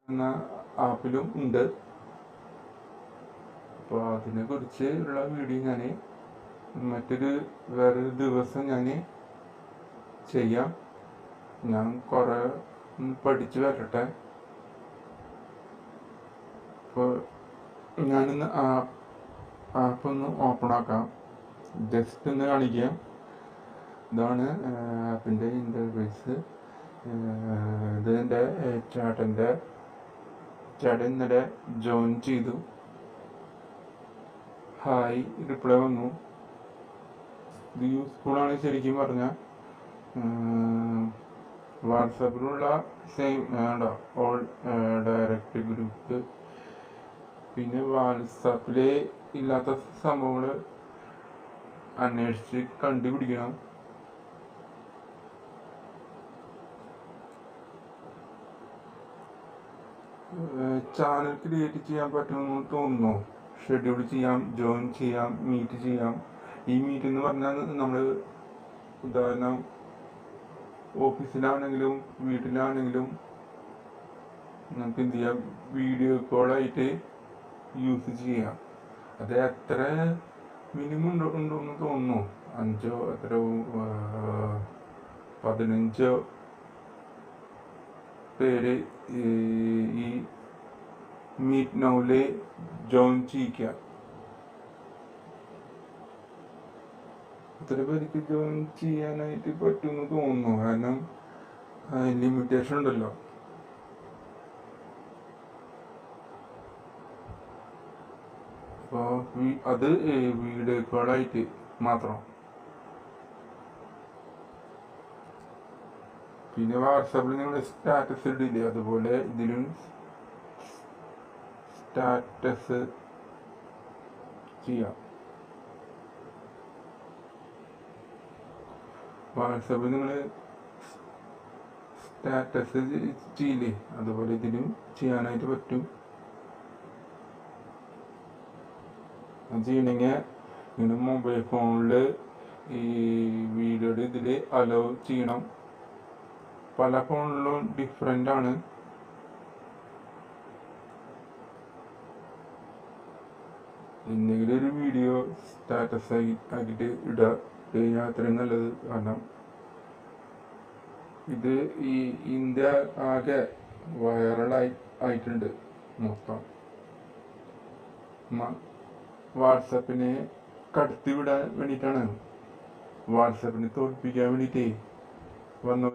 എന്ന ആപ്പിലും ഉണ്ട്. അപ്പോൾ അതിനെക്കുറിച്ച് ഉള്ള വീഡിയോ ഞാൻ വേറൊരു ദിവസം ഞാൻ ചെയ്യാം. ഞാൻ കുറേ പഠിച്ചു വരട്ടെ. അപ്പോൾ ഞാനിന്ന് ആപ്പൊന്ന് ഓപ്പൺ ആക്കാം. ജസ്റ്റ് ഒന്ന് കാണിക്കാം. ഇതാണ് ആപ്പിൻ്റെ ഇൻ്റർഫേസ്. ഇത് എൻ്റെ ചേട്ടൻ ഇന്നലെ ജോയിൻ ചെയ്തു. ഹായ് റിപ്ലൈ വന്നു. ഇത് യൂസ്ഫുള്ളാണ് ശരിക്കും പറഞ്ഞാൽ. വാട്സാപ്പിലുള്ള സെയിം ഓൾ ഡയറക്റ്റ് ഗ്രൂപ്പ്, പിന്നെ വാട്സാപ്പിൽ ഇല്ലാത്ത സംഭവങ്ങൾ അന്വേഷിച്ച് കണ്ടുപിടിക്കണം. ചാനൽ ക്രിയേറ്റ് ചെയ്യാൻ പറ്റുമെന്ന് തോന്നുന്നു. ഷെഡ്യൂൾ ചെയ്യാം, ജോയിൻ ചെയ്യാം, മീറ്റ് ചെയ്യാം. ഈ മീറ്റ് എന്ന് പറഞ്ഞാൽ നമ്മൾ ഉദാഹരണം ഓഫീസിലാണെങ്കിലും വീട്ടിലാണെങ്കിലും നമുക്ക് എന്ത് ചെയ്യാം, വീഡിയോ കോളായിട്ട് യൂസ് ചെയ്യാം. അത് എത്ര മിനിമം ഉണ്ടോയെന്ന് തോന്നുന്നു. 15 പേര് ഈ മീറ്റ് നൗവില് ജോയിൻ ചെയ്യിക്കുക. ഇത്ര പേർക്ക് ജോയിൻ ചെയ്യാനായിട്ട് പറ്റുമെന്ന് തോന്നുന്നു. കാരണം ലിമിറ്റേഷൻ ഉണ്ടല്ലോ. അപ്പോൾ അത് വീഡിയോ കോളായിട്ട് മാത്രം. പിന്നെ വാട്സാപ്പിൽ നിങ്ങൾ സ്റ്റാറ്റസ് ഇടില്ലേ, അതുപോലെ ഇതിലും സ്റ്റാറ്റസ് ചെയ്യാം. വാട്സാപ്പിൽ നിങ്ങൾ സ്റ്റാറ്റസ് ചെയ്യില്ലേ, അതുപോലെ ഇതിലും ചെയ്യാനായിട്ട് പറ്റും. അത് ചെയ്യണമെങ്കിൽ നിങ്ങൾ മൊബൈൽ ഫോണിൽ ഈ വീഡിയോയുടെ ഇതിൽ അലോ ചെയ്യണം. പല ഫോണിലും ഡിഫറെൻ്റ് ആണ്. എന്തെങ്കിലും ഒരു വീഡിയോ സ്റ്റാറ്റസ് ആക്കിയിട്ട് ഇടുക കഴിഞ്ഞാൽ അത്രയും നല്ലത്. കാരണം ഇത് ഈ ഇന്ത്യ ആകെ ആയിട്ടുണ്ട് മൊത്തം. വാട്സപ്പിനെ കടത്തി വിടാൻ വേണ്ടിയിട്ടാണ്, വാട്സപ്പിനെ തോൽപ്പിക്കാൻ വേണ്ടിയിട്ടേ വന്നു.